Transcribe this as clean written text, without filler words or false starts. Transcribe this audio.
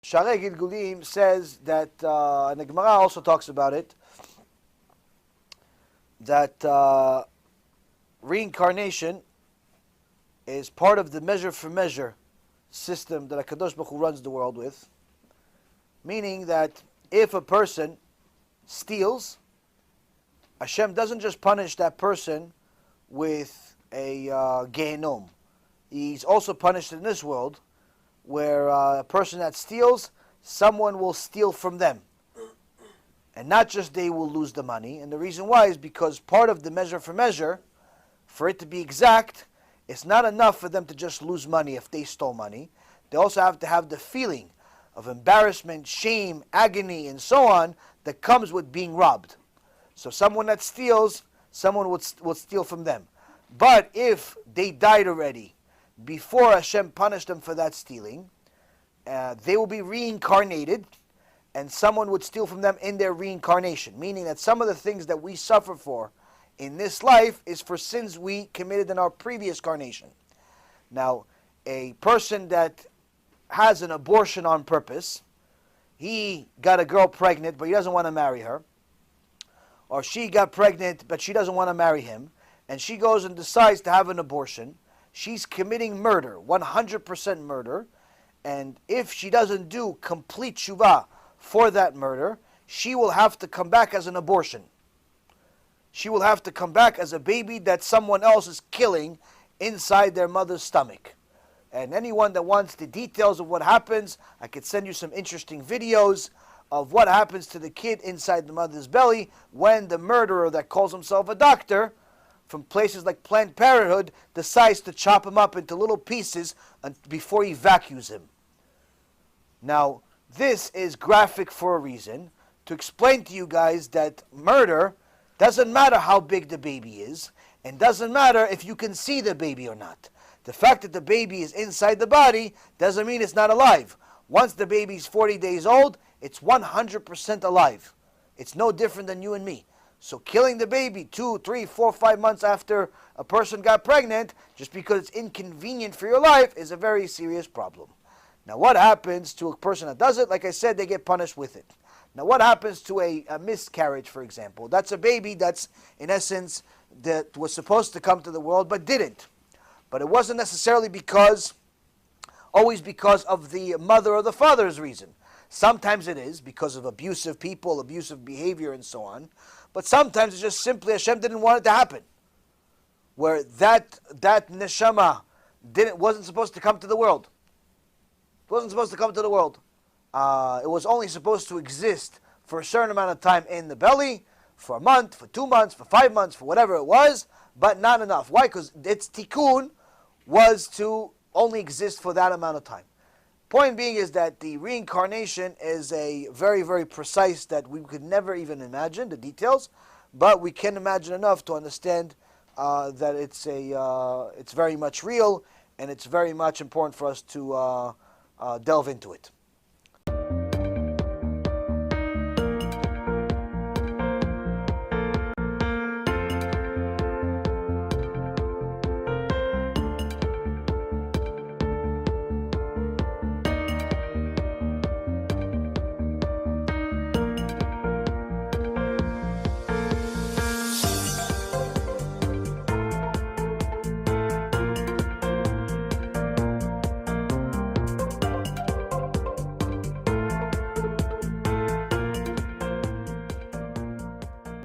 Sharei Gilgulim says that, and the Gemara also talks about it, that reincarnation is part of the measure for measure system that HaKadosh Baruch Hu runs the world with. Meaning that if a person steals, Hashem doesn't just punish that person with a Gehenom. He's also punished in this world, where a person that steals, someone will steal from them. And not just they will lose the money. And the reason why is because part of the measure for measure, for it to be exact, it's not enough for them to just lose money if they stole money. They also have to have the feeling of embarrassment, shame, agony, and so on that comes with being robbed. So someone that steals, someone would steal from them. But if they died already, before Hashem punished them for that stealing, they will be reincarnated, and someone would steal from them in their reincarnation. Meaning that some of the things that we suffer for in this life is for sins we committed in our previous incarnation. Now, a person that has an abortion on purpose, he got a girl pregnant, but he doesn't want to marry her, or she got pregnant, but she doesn't want to marry him, and she goes and decides to have an abortion. She's committing murder, 100% murder, and if she doesn't do complete TeShuva for that murder, she will have to come back as an abortion. She will have to come back as a baby that someone else is killing inside their mother's stomach. And anyone that wants the details of what happens, I could send you some interesting videos of what happens to the kid inside the mother's belly when the murderer that calls himself a doctor from places like Planned Parenthood decides to chop him up into little pieces before he vacuums him. Now, this is graphic for a reason, to explain to you guys that murder doesn't matter how big the baby is, and doesn't matter if you can see the baby or not. The fact that the baby is inside the body doesn't mean it's not alive. Once the baby's 40 days old, it's 100% alive. It's no different than you and me. So killing the baby 2, 3, 4, 5 months after a person got pregnant, just because it's inconvenient for your life, is a very serious problem. Now what happens to a person that does it? Like I said, they get punished with it. Now what happens to a miscarriage, for example? That's a baby that's, in essence, that was supposed to come to the world but didn't. But it wasn't necessarily always because of the mother or the father's reason. Sometimes it is because of abusive people, abusive behavior, and so on. But sometimes it's just simply Hashem didn't want it to happen. Where that neshama wasn't supposed to come to the world. It wasn't supposed to come to the world. It was only supposed to exist for a certain amount of time in the belly, for a month, for 2 months, for 5 months, for whatever it was, but not enough. Why? Because its tikkun was to only exist for that amount of time. Point being is that the reincarnation is a very, very precise that we could never even imagine the details, but we can imagine enough to understand that it's very much real, and it's very much important for us to delve into it.